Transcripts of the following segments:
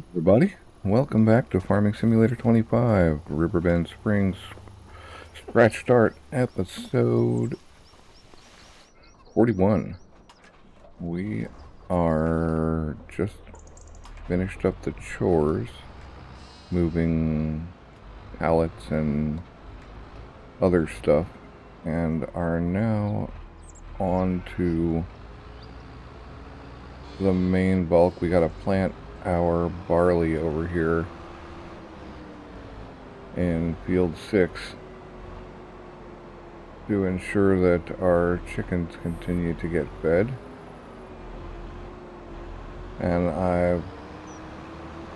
Everybody, welcome back to Farming Simulator 25, Riverbend Springs, Scratch Start, episode 41. We are just finished up the chores, moving pallets and other stuff, and are now on to the main bulk. We gotta plant our barley over here in field 6 to ensure that our chickens continue to get fed. And I've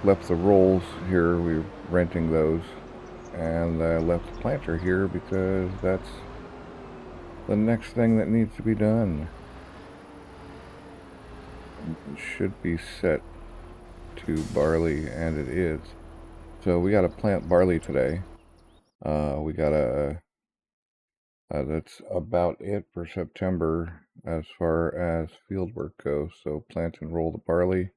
left the rolls here, we're renting those, and I left the planter here because that's the next thing that needs to be done. It should be set to barley, and it is. So we got to plant barley today. We got to that's about it for September as far as field work goes. So plant and roll the barley,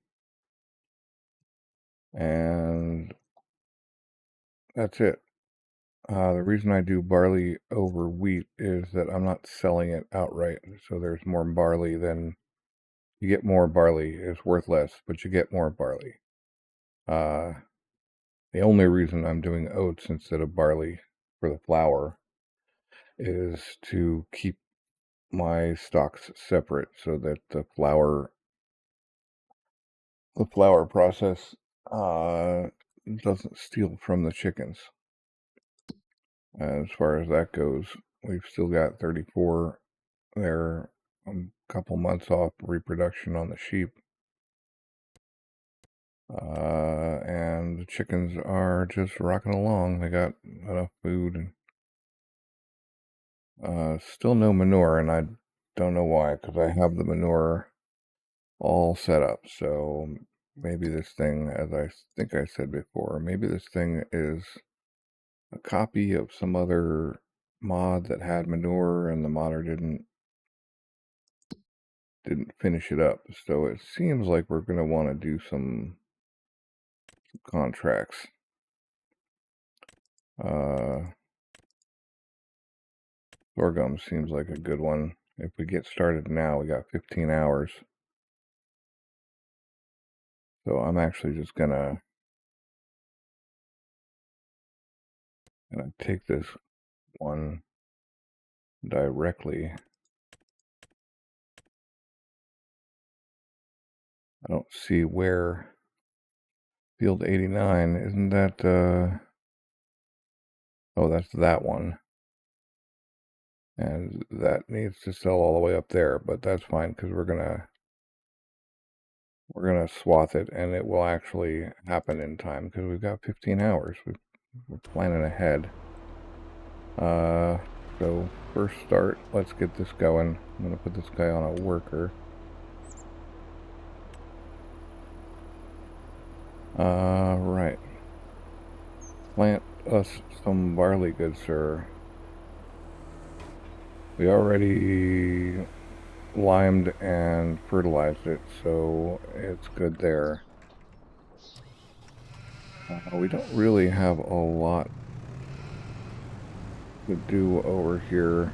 and that's it. The reason I do barley over wheat is that I'm not selling it outright. So there's more barley than you get. More barley is worth less, but you get more barley. The only reason I'm doing oats instead of barley for the flour is to keep my stocks separate so that the flour process doesn't steal from the chickens. As far as that goes, we've still got 34 there, a couple months off reproduction on the sheep. And the chickens are just rocking along. They got enough food, and still no manure, and I don't know why, because I have the manure all set up. So maybe this thing, as I think I said before, maybe this thing is a copy of some other mod that had manure, and the modder didn't finish it up. So it seems like we're going to want to do some contracts. Sorghum seems like a good one. If we get started now, we got 15 hours. So I'm actually just gonna take this one directly. I don't see where field 89, isn't that, oh, that's that one. And that needs to sell all the way up there, but that's fine because we're gonna swath it, and it will actually happen in time because we've got 15 hours. We're planning ahead. So first start, let's get this going. I'm gonna put this guy on a worker. Right. Plant us some barley, good sir. We already limed and fertilized it, so it's good there. We don't really have a lot to do over here.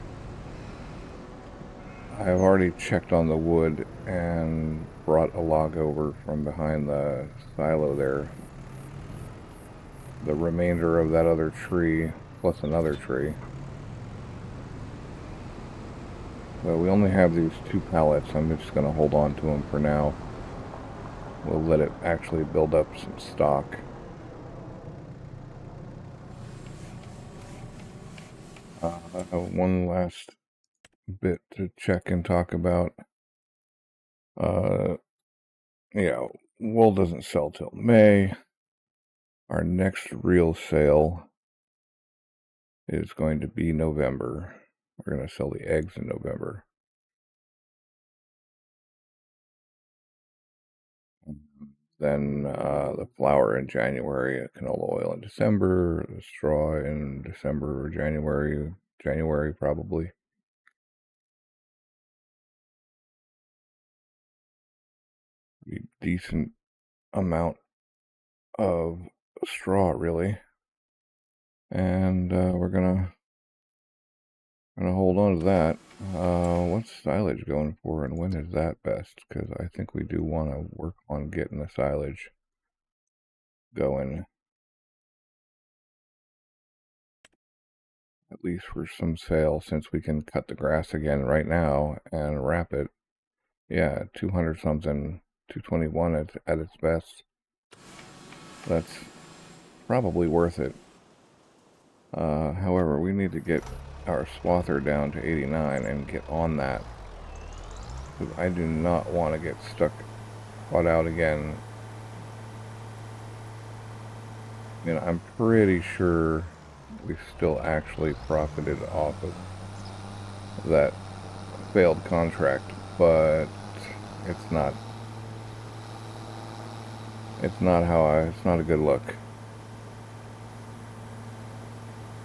I've already checked on the wood and brought a log over from behind the silo there. The remainder of that other tree, plus another tree. So we only have these 2 pallets. I'm just going to hold on to them for now. We'll let it actually build up some stock. One last bit to check and talk about. Yeah, wool doesn't sell till May. Our next real sale is going to be November. We're going to sell the eggs in November. Then the flour in January, canola oil in December, the straw in December or January probably. Decent amount of straw, really. And we're gonna hold on to that. What's silage going for, and when is that best? Because I think we do want to work on getting the silage going, at least for some sale, since we can cut the grass again right now and wrap it. Yeah, 200 something, 221 at its best. That's probably worth it. However, we need to get our swather down to 89 and get on that, because I do not want to get caught out again. I'm pretty sure we still actually profited off of that failed contract, but it's not it's not a good look.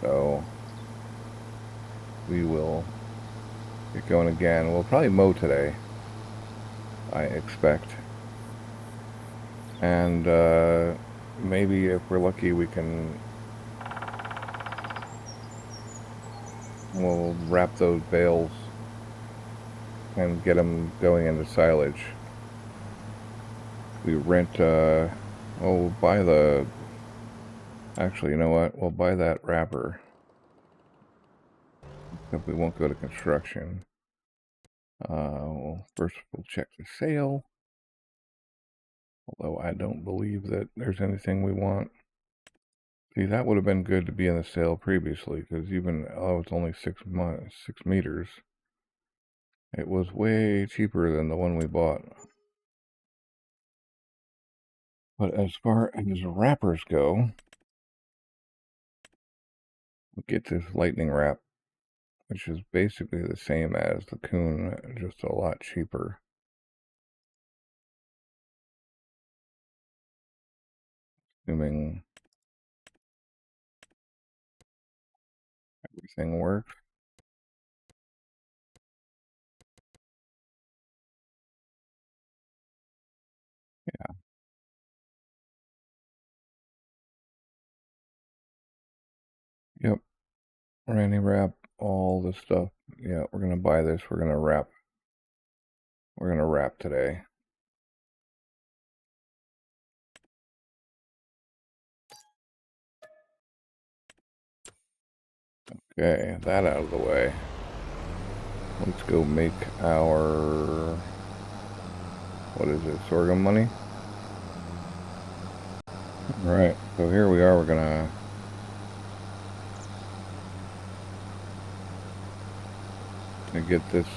So we will get going again. We'll probably mow today, I expect. And maybe if we're lucky, we'll wrap those bales and get them going into silage. We rent, we'll buy actually, you know what? We'll buy that wrapper. Except we won't go to construction. First we'll check the sale. Although I don't believe that there's anything we want. See, that would have been good to be in the sale previously, because even, it's only 6 meters. It was way cheaper than the one we bought. But as far as wrappers go, we'll get this lightning wrap, which is basically the same as the Coon, just a lot cheaper. Assuming everything works. Yeah. Yep. Randy wrap, all the stuff. Yeah, we're gonna buy this. We're gonna wrap. We're gonna wrap today. Okay, that out of the way. Let's go make our, what is it, sorghum money? Alright, so here we are, we're gonna get this,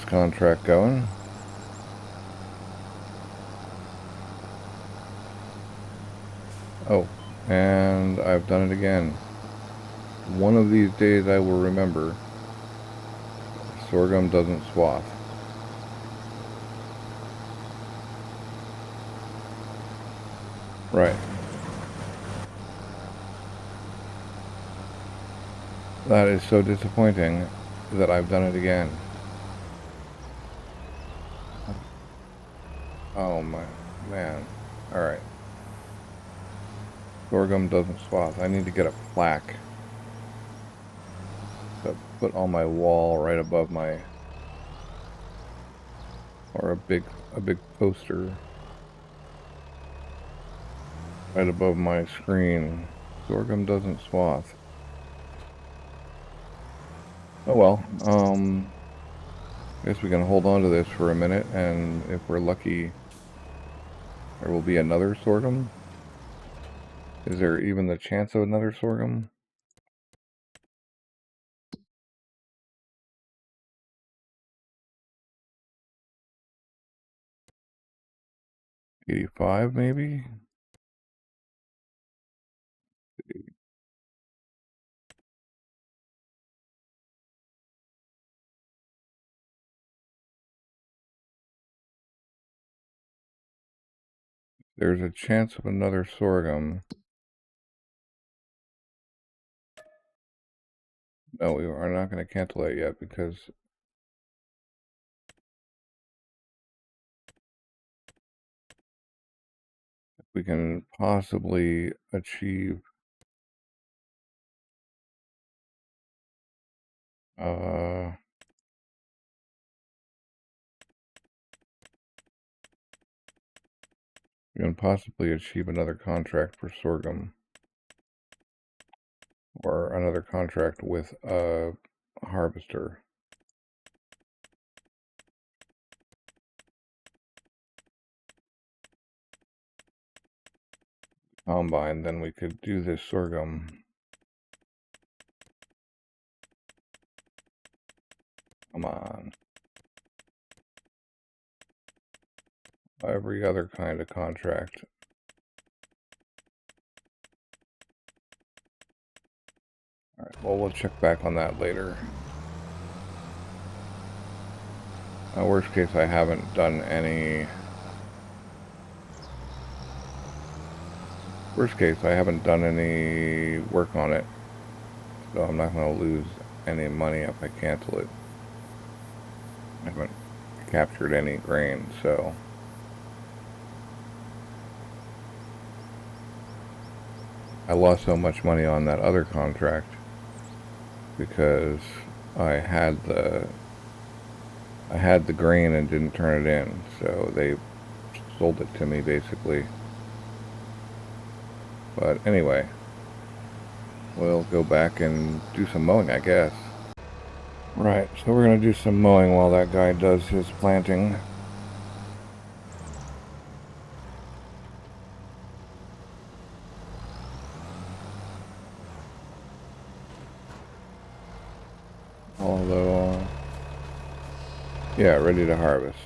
contract going. Oh, and I've done it again. One of these days I will remember, sorghum doesn't swath. Right. That is so disappointing that I've done it again. Oh my, man. Alright. Sorghum doesn't swath. I need to get a plaque to put on my wall right above my, or a big poster right above my screen. Sorghum doesn't swath. Oh well, I guess we can hold on to this for a minute, and if we're lucky, there will be another sorghum. Is there even the chance of another sorghum? $85 maybe? There's a chance of another sorghum. No, we are not going to cancel that yet, because we can possibly achieve we can possibly achieve another contract for sorghum, or another contract with a harvester. Combine, then we could do this sorghum. Come on. Every other kind of contract. Alright, well, we'll check back on that later. Worst case, I haven't done any... Worst case, I haven't done any work on it, so I'm not going to lose any money if I cancel it. I haven't captured any grain, so... I lost so much money on that other contract because I had the grain and didn't turn it in, so they sold it to me basically. But anyway, we'll go back and do some mowing, I guess. Right, so we're gonna do some mowing while that guy does his planting. Although, yeah, ready to harvest.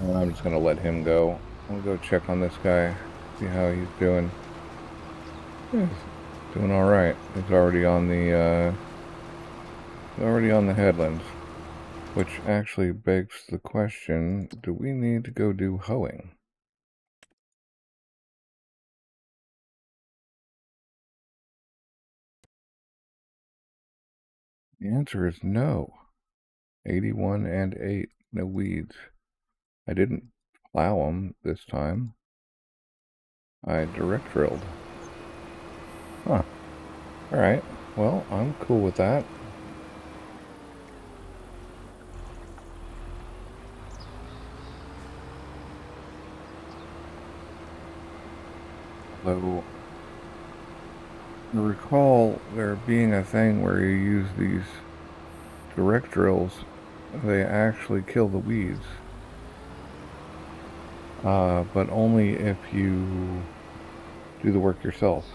I'm just gonna let him go. I'll go check on this guy, see how he's doing. Yeah, he's doing all right. He's already on the headlands, which actually begs the question: do we need to go do hoeing? The answer is no. 81 and 8, no weeds. I didn't plow them this time. I direct drilled. Huh. Alright, well, I'm cool with that. Though, I recall there being a thing where you use these direct drills, they actually kill the weeds. But only if you do the work yourself.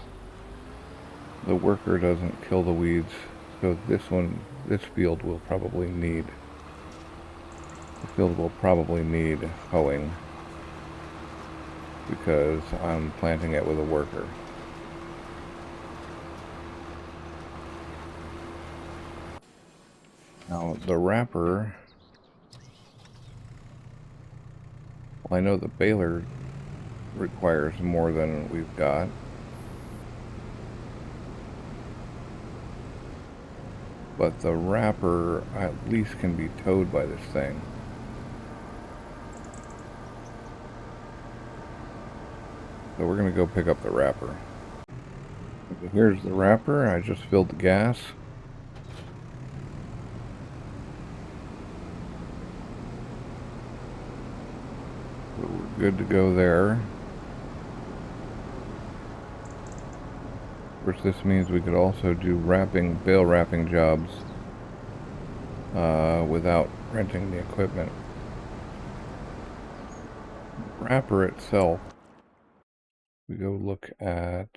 The worker doesn't kill the weeds, so this field will probably need hoeing because I'm planting it with a worker. Now the wrapper, well, I know the baler requires more than we've got. But the wrapper at least can be towed by this thing. So we're going to go pick up the wrapper. Okay, here's the wrapper. I just filled the gas. So we're good to go there. Of course, this means we could also do bale wrapping jobs without renting the equipment. The wrapper itself, we go look at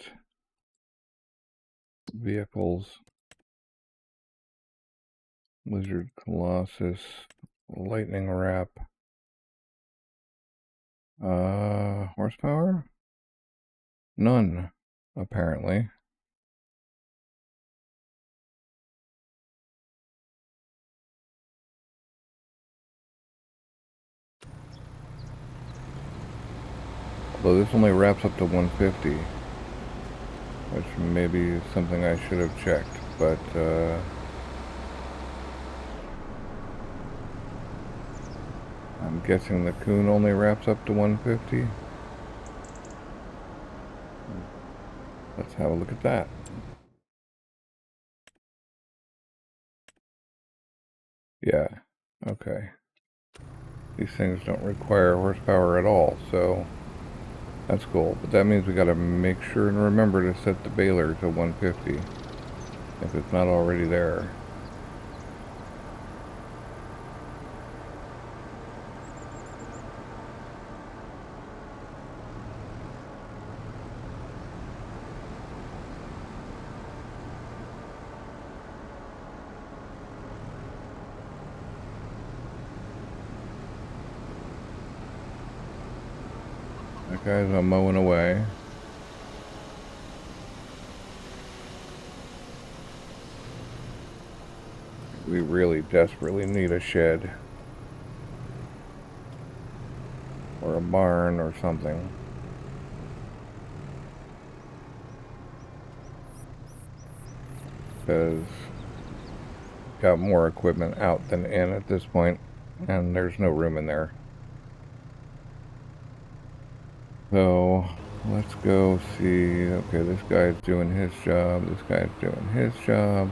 vehicles, Lizard, Colossus, Lightning Wrap, horsepower? None, apparently. Though this only wraps up to 150, which maybe is something I should have checked, but I'm guessing the Coon only wraps up to 150. Let's have a look at that. Yeah, okay. These things don't require horsepower at all, so that's cool. But that means we gotta make sure and remember to set the baler to 150 if it's not already there. That guy's mowing away. We really desperately need a shed. Or a barn or something. Because we've got more equipment out than in at this point, and there's no room in there. So let's go see. Okay, this guy's doing his job. This guy's doing his job.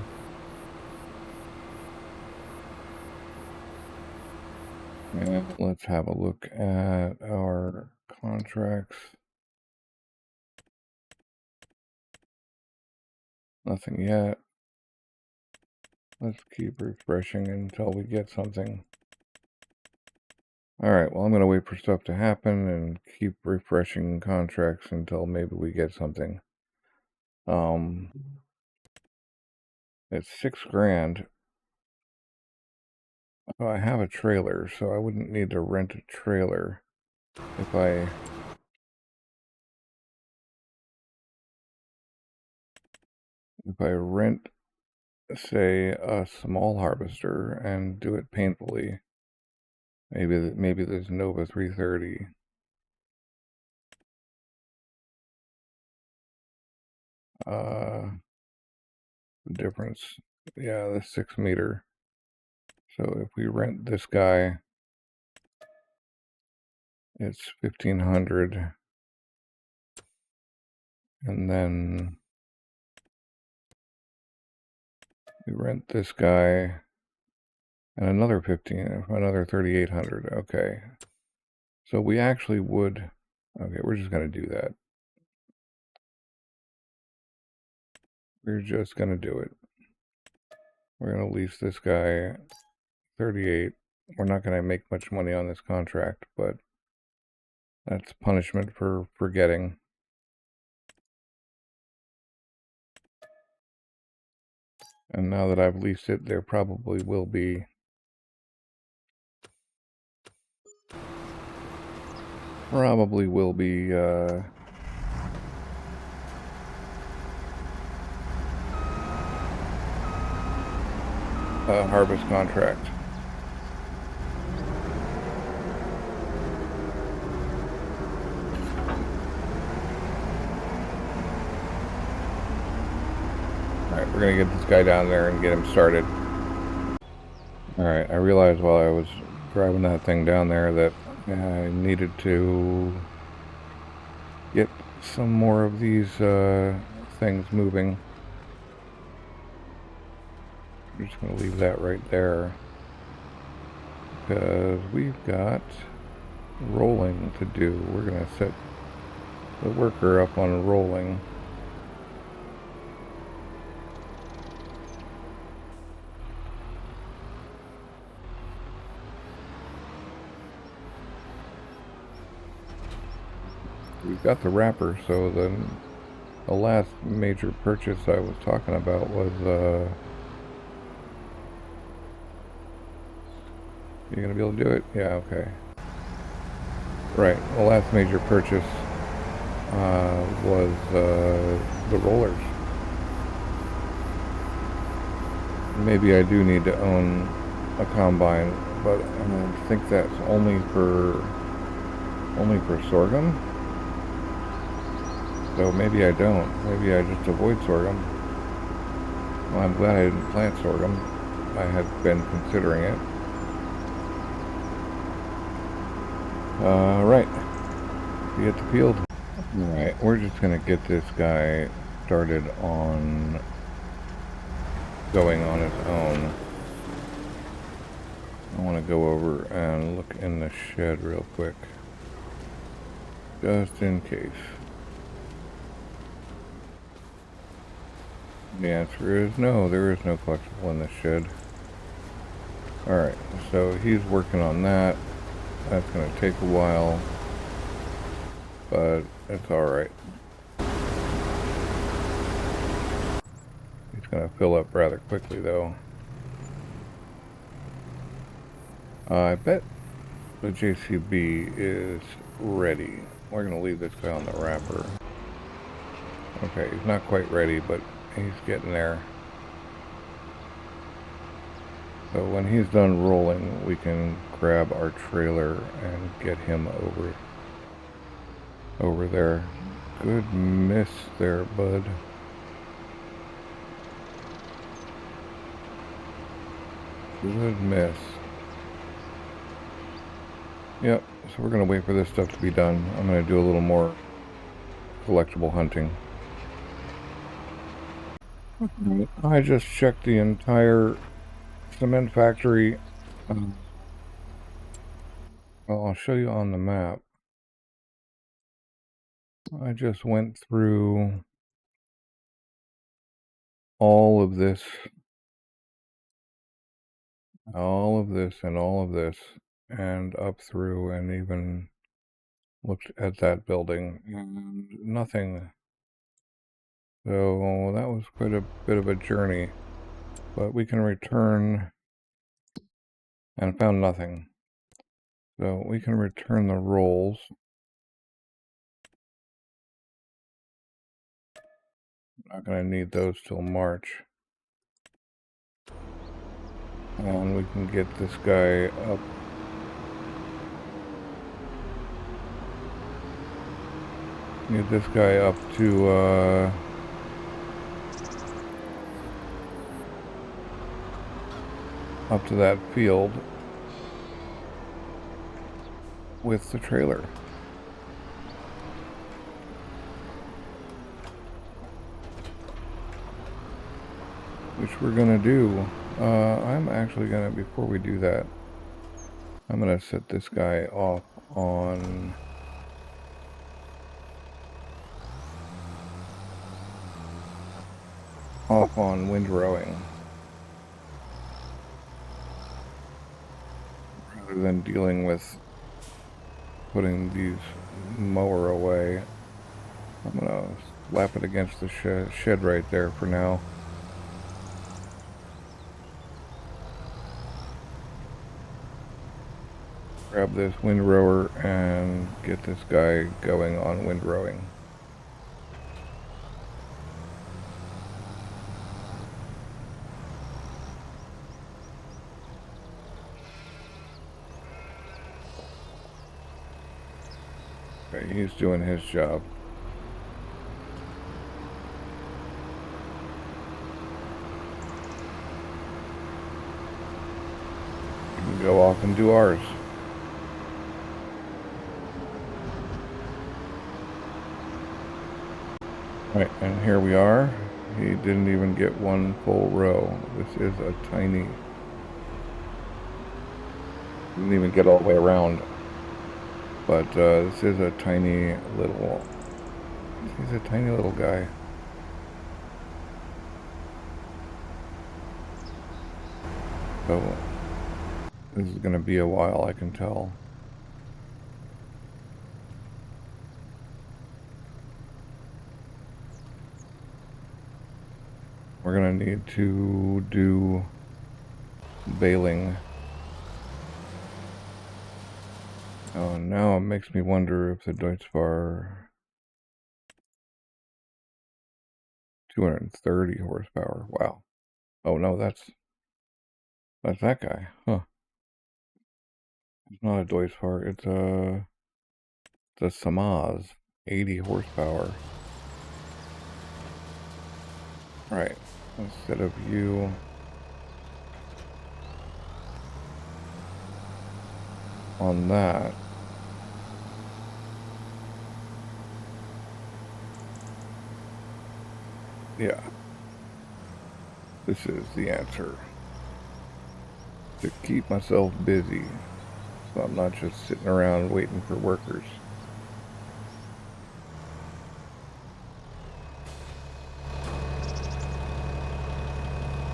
And let's have a look at our contracts. Nothing yet. Let's keep refreshing until we get something. Alright, well I'm going to wait for stuff to happen and keep refreshing contracts until maybe we get something. It's $6,000. Oh, I have a trailer, so I wouldn't need to rent a trailer if I rent, say, a small harvester and do it painfully. Maybe there's Nova 330. Difference, yeah, the 6 meter. So if we rent this guy, it's 1,500, and then we rent this guy and another 3,800. Okay, so we actually would. Okay, we're just gonna do that. We're just gonna do it. We're gonna lease this guy 38. We're not gonna make much money on this contract, but that's punishment for forgetting. And now that I've leased it, there probably will be a harvest contract. Alright, we're gonna get this guy down there and get him started. Alright, I realized while I was driving that thing down there that I needed to get some more of these things moving. I'm just going to leave that right there because we've got rolling to do. We're going to set the worker up on rolling. We've got the wrapper, so the last major purchase I was talking about was you gonna be able to do it? Yeah, okay. Right, the last major purchase was the rollers. Maybe I do need to own a combine, but I think that's only for sorghum. So maybe I don't. Maybe I just avoid sorghum. Well, I'm glad I didn't plant sorghum. I had been considering it. Right. You get the field. Alright, we're just gonna get this guy started on going on his own. I want to go over and look in the shed real quick. Just in case. The answer is no, there is no collectible in the shed. Alright, so he's working on that. That's going to take a while, but it's alright. He's going to fill up rather quickly though. I bet the JCB is ready. We're going to leave this guy on the wrapper. Okay, he's not quite ready, but he's getting there. So when he's done rolling, we can grab our trailer and get him over there. Good miss there, bud. Good miss. Yep, so we're going to wait for this stuff to be done. I'm going to do a little more collectible hunting. I just checked the entire cement factory. Well, I'll show you on the map. I just went through all of this, and all of this, and up through, and even looked at that building, and nothing. So that was quite a bit of a journey, but we can return, and found nothing. So we can return the rolls. Not going to need those till March. And we can get this guy up. Get this guy up to that field with the trailer. Which we're gonna do. I'm actually gonna, before we do that, I'm gonna set this guy off on wind rowing, rather than dealing with putting these mower away. I'm gonna slap it against the shed right there for now. Grab this wind rower and get this guy going on wind rowing. Okay, he's doing his job. We can go off and do ours. Right, and here we are. He didn't even get one full row. This is a tiny... Didn't even get all the way around. But this is a tiny little... He's a tiny little guy. So this is going to be a while, I can tell. We're going to need to do baling. Oh, now it makes me wonder if the Deutz-Fahr 230 horsepower. Wow. Oh no, that's that guy. Huh. It's not a Deutz-Fahr, it's a the Samaz 80 horsepower. Right, instead of you. On that. Yeah. This is the answer. To keep myself busy, so I'm not just sitting around waiting for workers.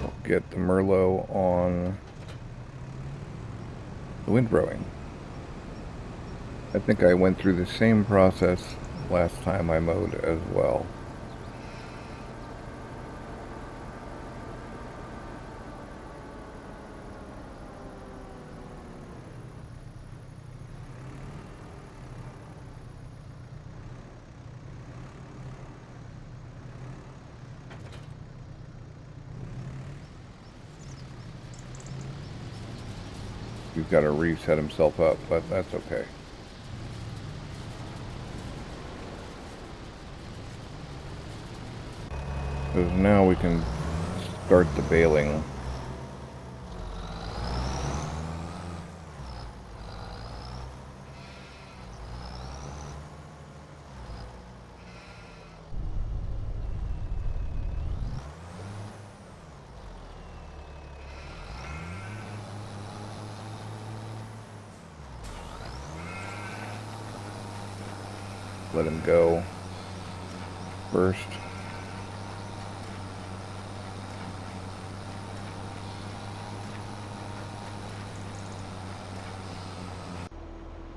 I'll get the Merlot on the windrowing. I think I went through the same process last time I mowed as well. He's got to reset himself up, but that's okay. Because now we can start the baling. Let him go first.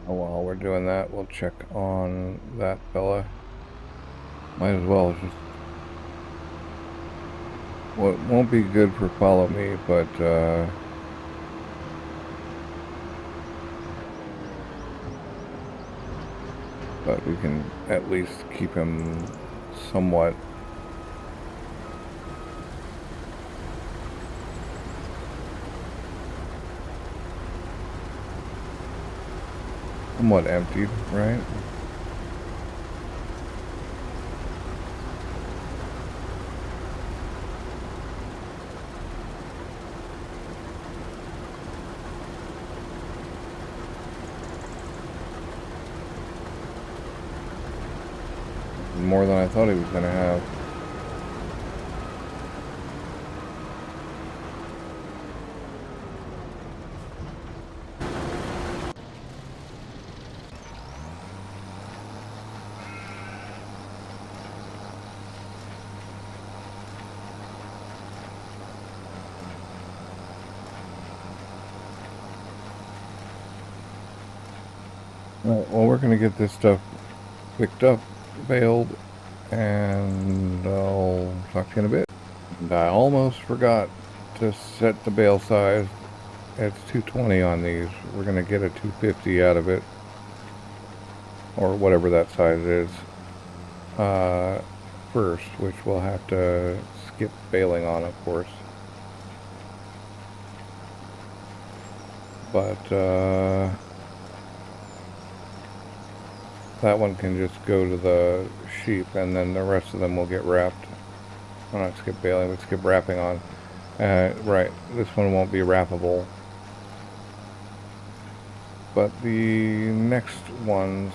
While we're doing that, we'll check on that fella. Might as well just... Well, it won't be good for follow me, but we can at least keep him somewhat emptied, right? More than I thought he was going to have. Right, well, we're going to get this stuff picked up, baled, and I'll talk to you in a bit. And I almost forgot to set the bale size. It's 220 on these. We're going to get a 250 out of it, or whatever that size is, first, which we'll have to skip baling on, of course. But that one can just go to the sheep, and then the rest of them will get wrapped. Well, not skip baling, but skip wrapping on. Right, this one won't be wrappable. But the next ones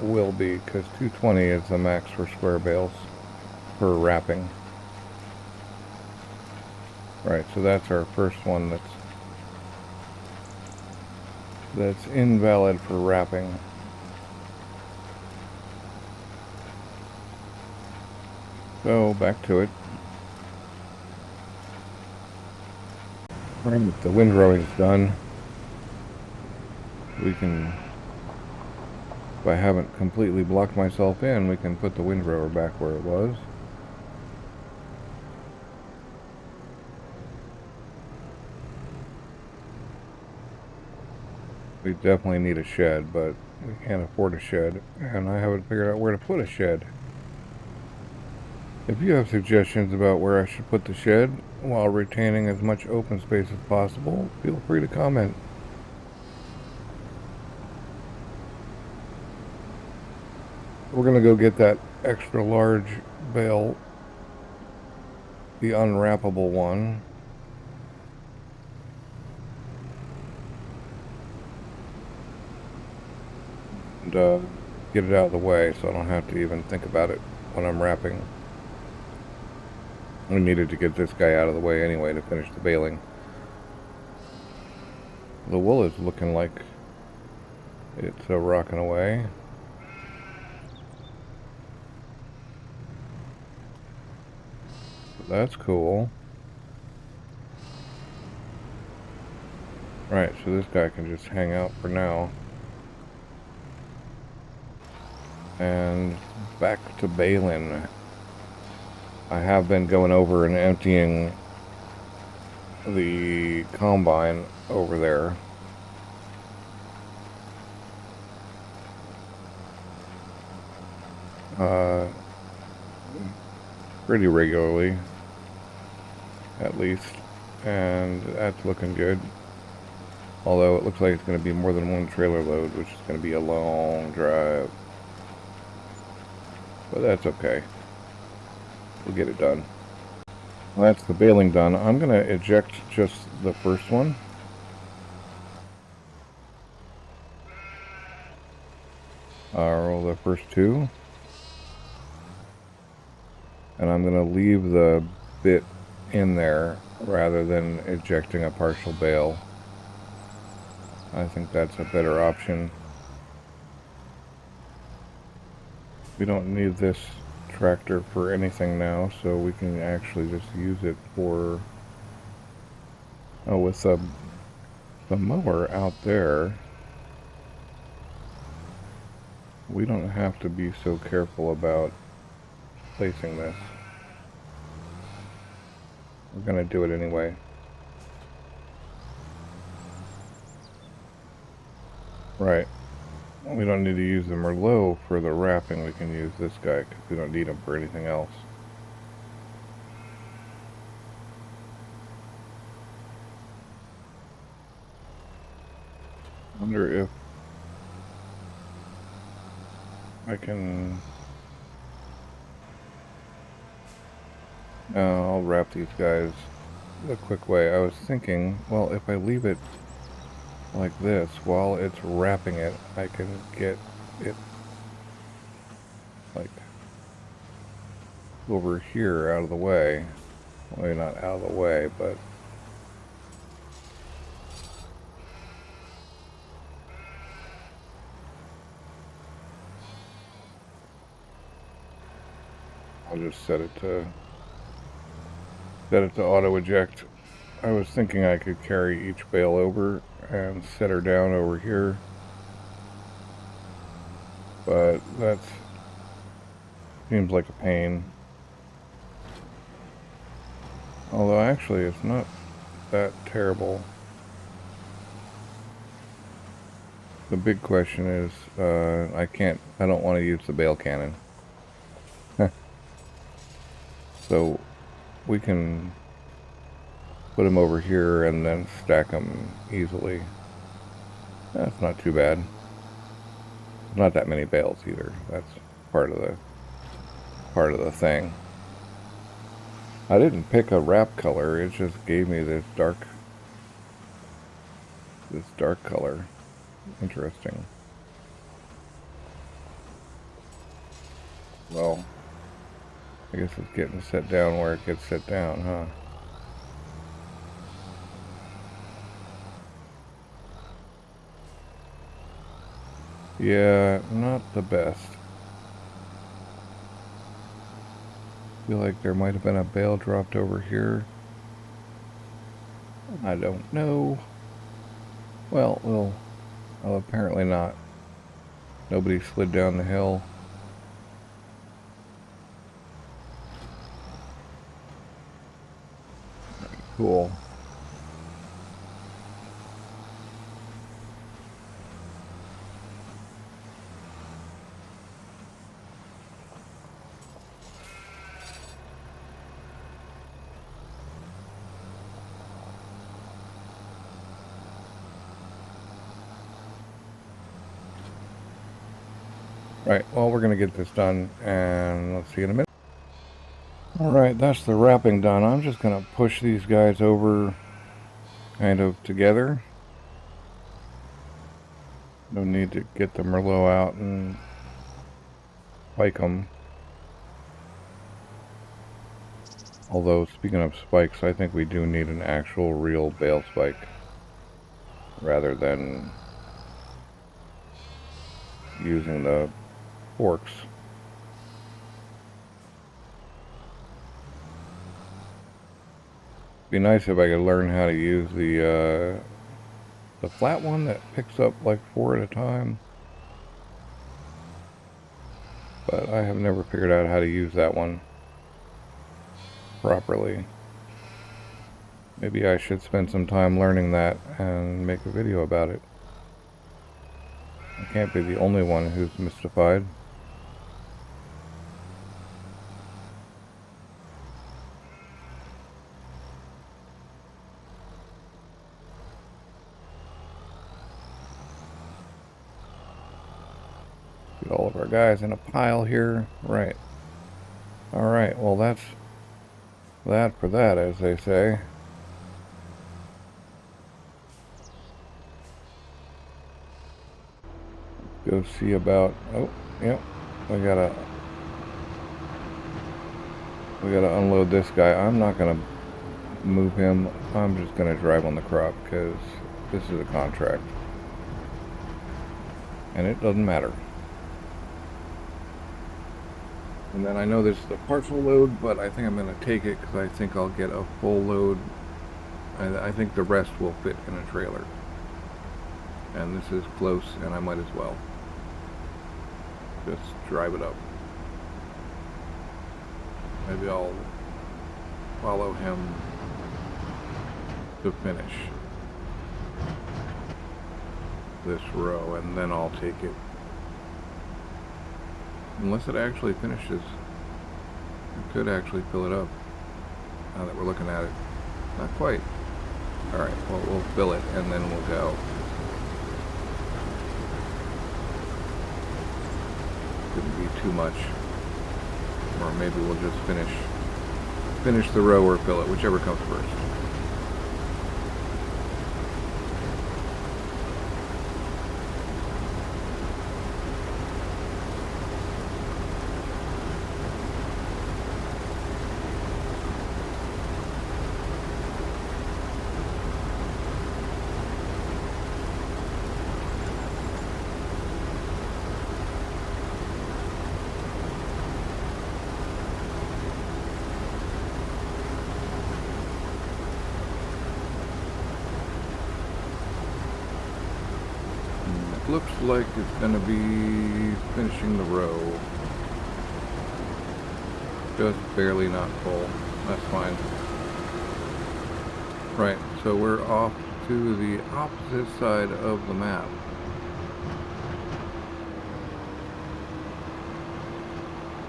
will be, because 220 is the max for square bales for wrapping. Right, so that's our first one that's invalid for wrapping. So back to it. Right, the windrow is done. We can, if I haven't completely blocked myself in, we can put the windrower back where it was. We definitely need a shed, but we can't afford a shed, and I haven't figured out where to put a shed. If you have suggestions about where I should put the shed while retaining as much open space as possible, feel free to comment. We're going to go get that extra large bale the unwrappable one. And get it out of the way so I don't have to even think about it when I'm wrapping. We needed to get this guy out of the way anyway to finish the baling. The wool is looking like it's rocking away. That's cool. Right, so this guy can just hang out for now. And back to baling. I have been going over and emptying the combine over there. Pretty regularly, at least, and that's looking good. Although it looks like it's going to be more than one trailer load, which is going to be a long drive. But that's okay. We'll get it done. Well, that's the baling done. I'm going to eject just the first one. Roll the first two. And I'm going to leave the bit in there rather than ejecting a partial bale. I think that's a better option. We don't need this tractor for anything now, so we can actually just use it for... Oh, with the mower out there, we don't have to be so careful about placing this. We're going to do it anyway. Right. We don't need to use the Merlot for the wrapping. We can use this guy because we don't need him for anything else. I wonder if I can... I'll wrap these guys the quick way. I was thinking, well, if I leave it like this while it's wrapping it, I can get it like over here out of the way. Well, not out of the way, but I'll just set it to auto eject. I was thinking I could carry each bale over and set her down over here, but that seems like a pain. Although actually it's not that terrible. The big question is, I don't want to use the bale cannon. So we can put them over here and then stack them easily. That's not too bad. Not that many bales either. That's part of the thing. I didn't pick a wrap color. It just gave me this dark color. Interesting. Well, I guess it's getting set down where it gets set down, huh? Yeah, not the best. Feel like there might have been a bale dropped over here. I don't know. Well, oh, apparently not. Nobody slid down the hill. Cool. Right, well, we're going to get this done, and let's see you in a minute. Alright, that's the wrapping done. I'm just going to push these guys over kind of together. No need to get the Merlot out and spike them. Although, speaking of spikes, I think we do need an actual real Bale spike rather than using the forks. Be nice if I could learn how to use the flat one that picks up like 4 at a time. But I have never figured out how to use that one properly. Maybe I should spend some time learning that and make a video about it. I can't be the only one who's mystified. Get all of our guys in a pile here. Right. Alright, well that's that for that, as they say. Go see about... Oh, yep. We gotta unload this guy. I'm not gonna move him. I'm just gonna drive on the crop because this is a contract. And it doesn't matter. And then I know this is a partial load, but I think I'm going to take it because I think I'll get a full load. I think the rest will fit in a trailer. And this is close, and I might as well just drive it up. Maybe I'll follow him to finish this row, and then I'll take it. Unless it actually finishes. It could actually fill it up. Now that we're looking at it. Not quite. Alright, well we'll fill it and then we'll go. Couldn't be too much. Or maybe we'll just finish the row or fill it, whichever comes first. Looks like it's going to be finishing the row. Just barely not full. That's fine. Right, so we're off to the opposite side of the map.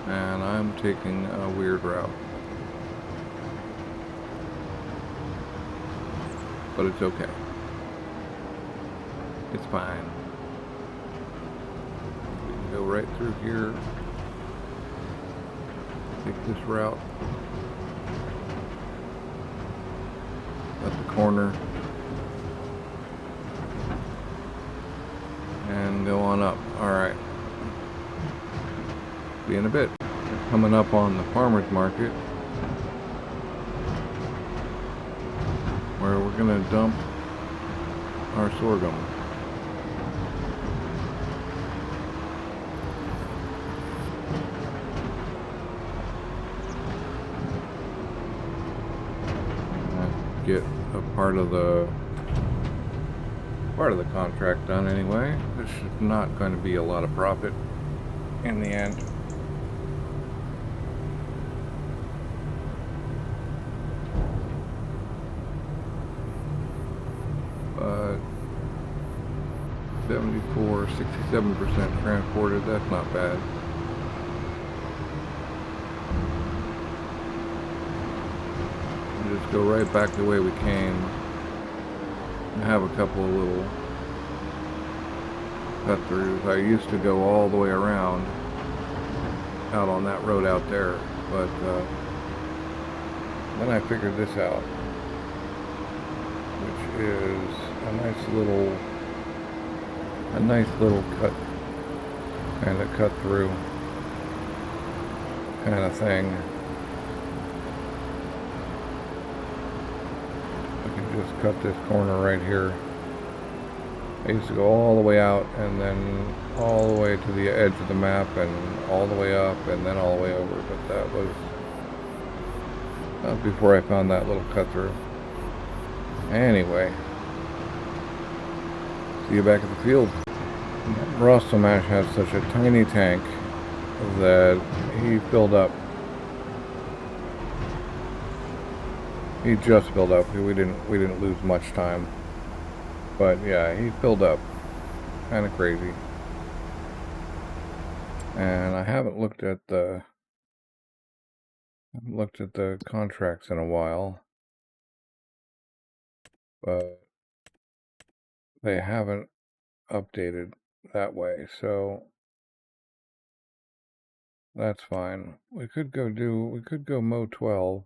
And I'm taking a weird route. But it's okay. It's fine. Go right through here, take this route at the corner and go on up. Alright, see you in a bit. We're coming up on the farmer's market where we're going to dump our sorghum. Get a part of the contract done anyway. This is not going to be a lot of profit in the end. But 67% transported, that's not bad. Just go right back the way we came and have a couple of little cut throughs. I used to go all the way around out on that road out there, but Then I figured this out, which is a nice little cut, kind of cut through kind of thing. I can just cut this corner right here. I used to go all the way out and then all the way to the edge of the map and all the way up and then all the way over, but that was before I found that little cut through. Anyway, see you back at the field. Rostamash has such a tiny tank that he filled up. He just filled up. We didn't lose much time. But yeah, he filled up. Kind of crazy. And I haven't looked at the contracts in a while. But they haven't updated that way, so that's fine. We could go mow 12.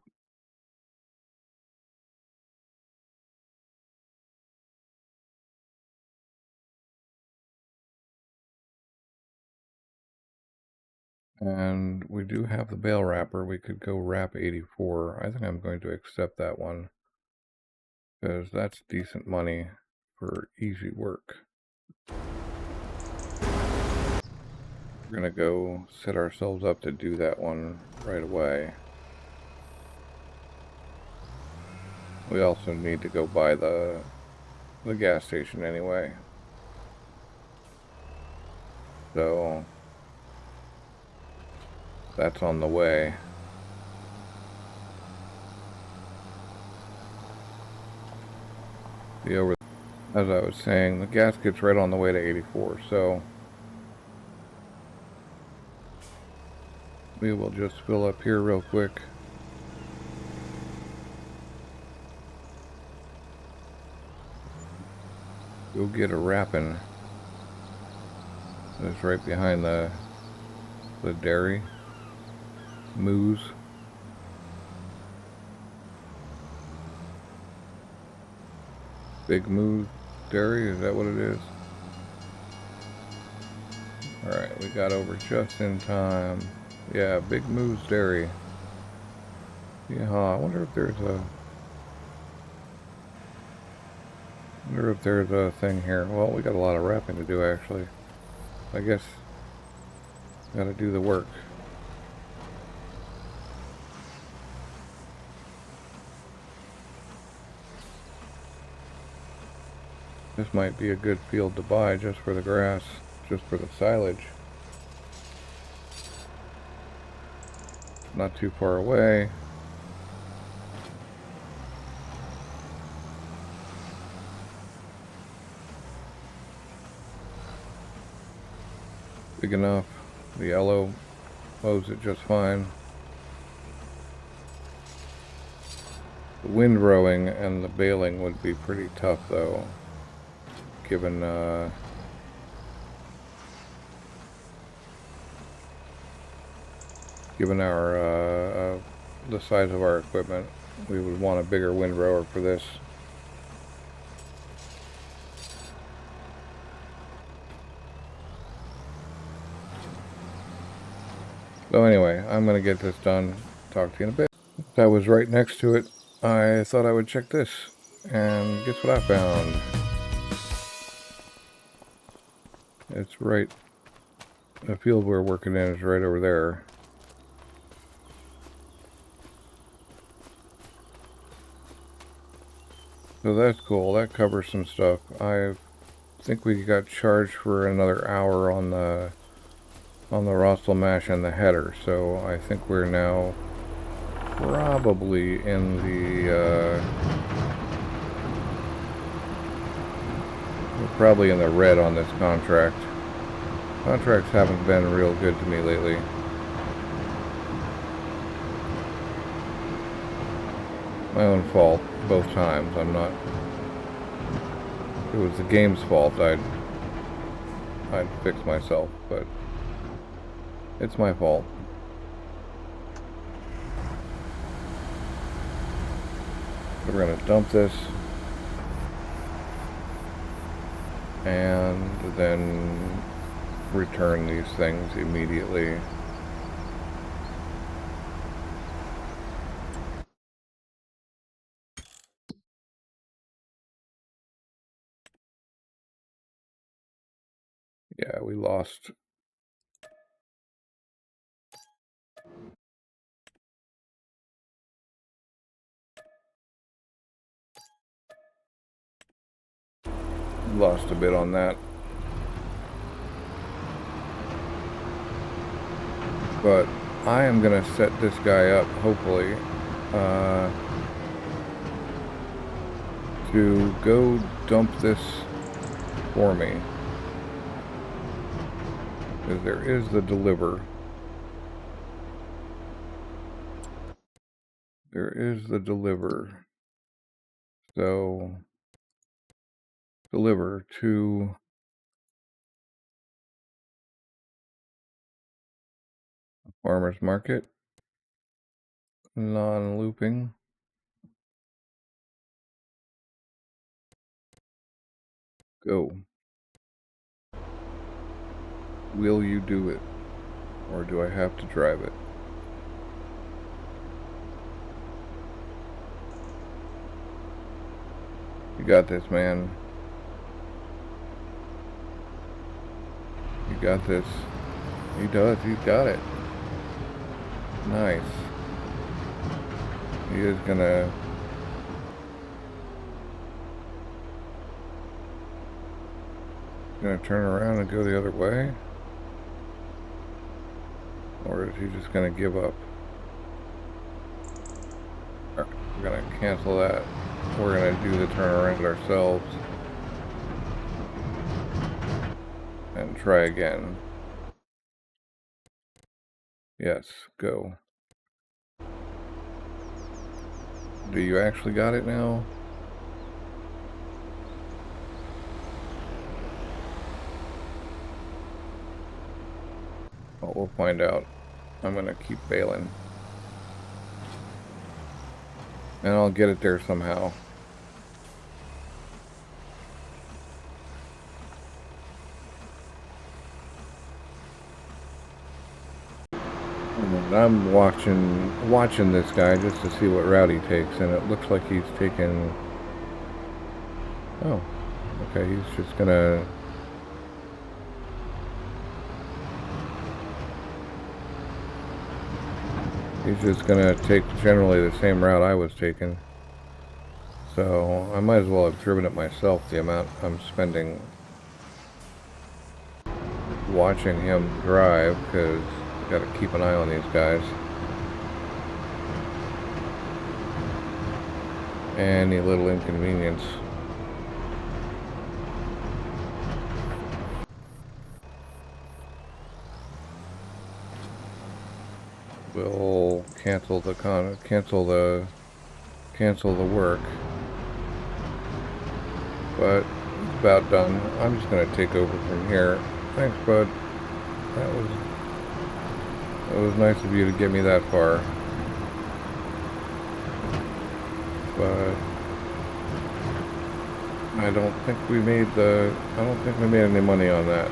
And we do have the bale wrapper. We could go wrap 84. I think I'm going to accept that one, because that's decent money for easy work. We're going to go set ourselves up to do that one right away. We also need to go by the gas station anyway. So that's on the way. As I was saying, the gasket's right on the way to 84, so we will just fill up here real quick. Go get a wrapping. It's right behind the dairy. Moose. Big Moose Dairy, is that what it is? Alright, we got over just in time. Yeah, Big Moose Dairy. Yeah, I wonder if there's a thing here. Well, we got a lot of wrapping to do actually. I guess gotta do the work. This might be a good field to buy just for the grass, just for the silage. Not too far away. Big enough. The yellow mows it just fine. The windrowing and the baling would be pretty tough though, given our the size of our equipment. We would want a bigger windrower for this. So anyway, I'm going to get this done. Talk to you in a bit. That was right next to it. I thought I would check this. And guess what I found? It's right. The field we're working in is right over there. So that's cool. That covers some stuff. I think we got charged for another hour on the Rostamash and the header, so I think we're now probably in the we're probably in the red on this contract. Contracts haven't been real good to me lately. My own fault both times. I'm not. If it was the game's fault, I'd fix myself, but it's my fault. So we're going to dump this and then return these things immediately. Yeah, we lost. Lost a bit on that. But I am going to set this guy up, hopefully, to go dump this for me. Because there is the deliver. There is the deliver. So, deliver to farmer's market. Non-looping. Go. Will you do it? Or do I have to drive it? You got this, man. You got this. He does. He's got it. Nice. He is gonna turn around and go the other way? Or is he just gonna give up? Alright, we're gonna cancel that. We're gonna do the turnaround ourselves. And try again. Yes, go. Do you actually got it now? Well, we'll find out. I'm gonna keep bailing. And I'll get it there somehow. And I'm watching this guy just to see what route he takes, and it looks like he's taking... Oh, okay, he's just gonna... He's just gonna take generally the same route I was taking. So I might as well have driven it myself, the amount I'm spending watching him drive, because I've got to keep an eye on these guys. Any little inconvenience. We'll cancel the work. But it's about done. I'm just gonna take over from here. Thanks, bud. That was nice of you to get me that far. But I don't think we made any money on that.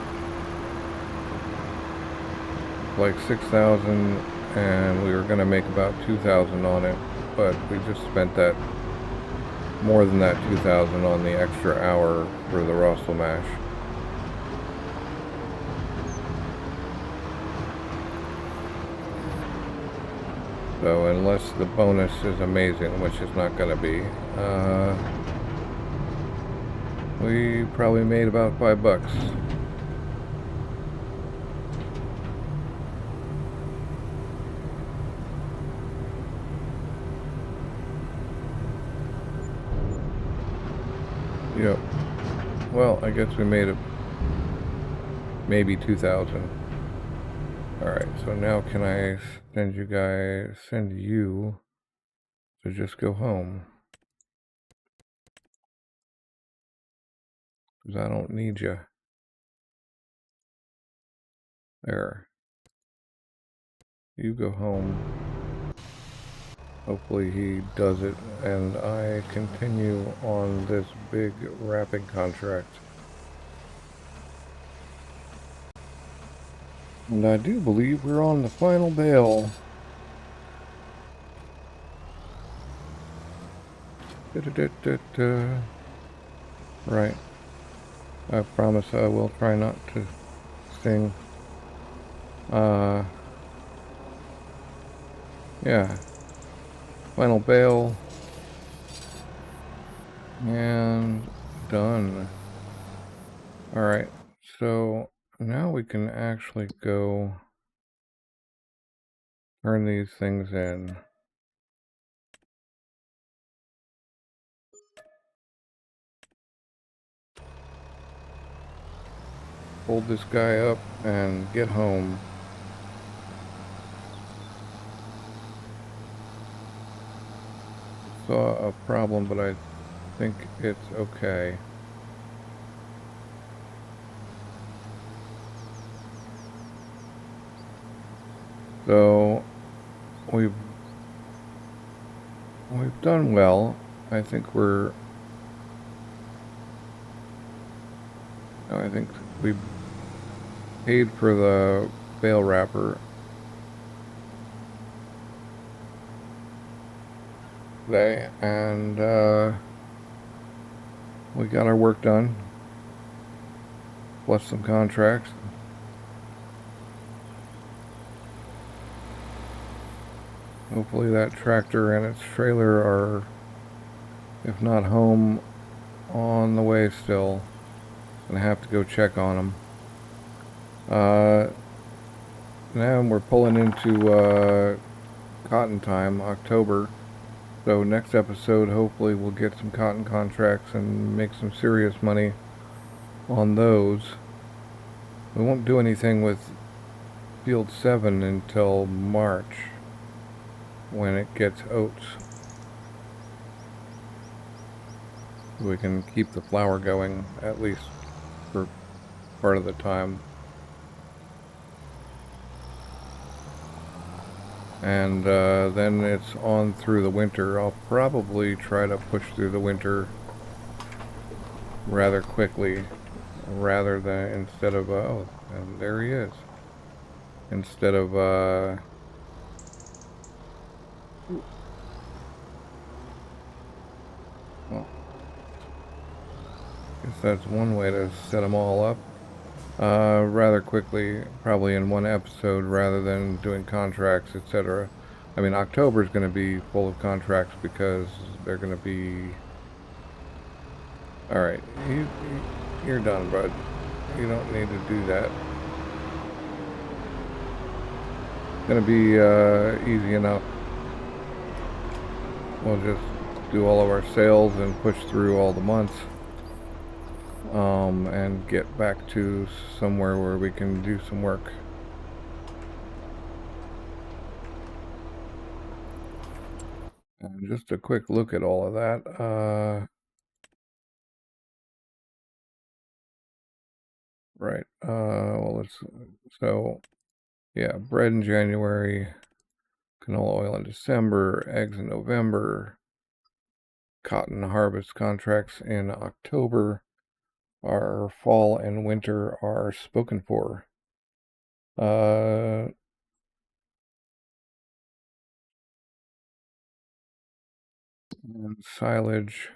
Like 6,000, and we were gonna make about 2,000 on it, but we just spent that more than that 2,000 on the extra hour for the Russell mash. So unless the bonus is amazing, which it's not gonna be, we probably made about $5. Yep. Well, I guess we made it maybe 2,000. Alright, so now can I send you to just go home? Because I don't need you. There. You go home. Hopefully he does it and I continue on this big wrapping contract. And I do believe we're on the final bale. Right. I promise I will try not to sing. Yeah. Final bale. And done. Alright, so now we can actually go turn these things in. Hold this guy up and get home. Saw a problem, but I think it's okay. So we've done well. I think we paid for the bale wrapper today, and we got our work done, plus some contracts. Hopefully that tractor and its trailer are, if not home, on the way still. Gonna have to go check on them. Now we're pulling into cotton time, October. So next episode, hopefully we'll get some cotton contracts and make some serious money on those. We won't do anything with Field 7 until March, when it gets oats. We can keep the flour going, at least for part of the time. And then it's on through the winter. I'll probably try to push through the winter rather quickly, rather than instead of oh, and there he is. Instead of well, I guess that's one way to set them all up rather quickly, probably in one episode, rather than doing contracts, etc. I mean, October is going to be full of contracts because they're going to be... Alright, you're done, bud. You don't need to do that. It's going to be easy enough. We'll just do all of our sales and push through all the months. And get back to somewhere where we can do some work. And just a quick look at all of that. Right. Well, so, yeah, bread in January, canola oil in December, eggs in November, cotton harvest contracts in October. Our fall and winter are spoken for. And silage.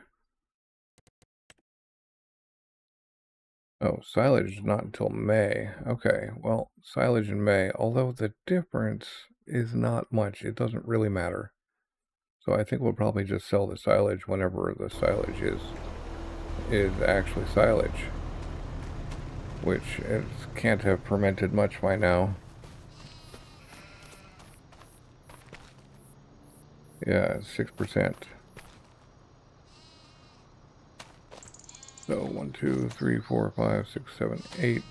Oh, silage is not until May. Okay, well, silage in May, although the difference is not much. It doesn't really matter. So I think we'll probably just sell the silage whenever the silage is actually silage. Which it can't have fermented much by now. Yeah, 6%. So 1, 2, 3, 4, 5, 6, 7, 8.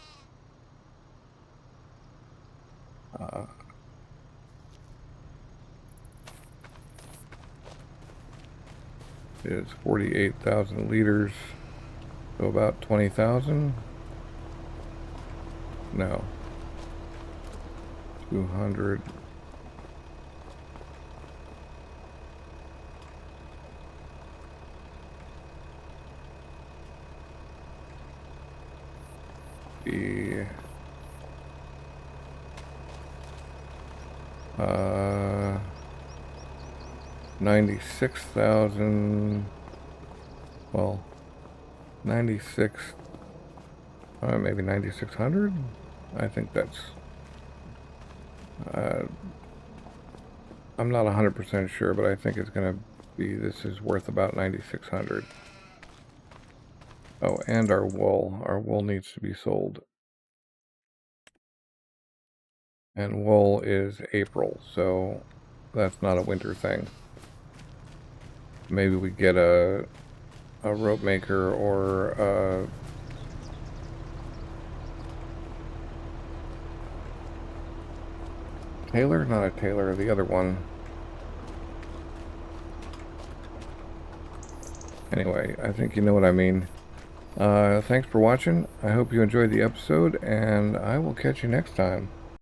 Is 48,000 liters. So about 20,000. No. 200. be 96,000. Well, 96, maybe 9,600. I think that's. I'm not 100% sure, but I think it's going to be. This is worth about 9,600. Oh, and our wool. Our wool needs to be sold. And wool is April, so that's not a winter thing. Maybe we get a rope maker or a tailor? Not a tailor, the other one. Anyway, I think you know what I mean. Thanks for watching. I hope you enjoyed the episode, and I will catch you next time.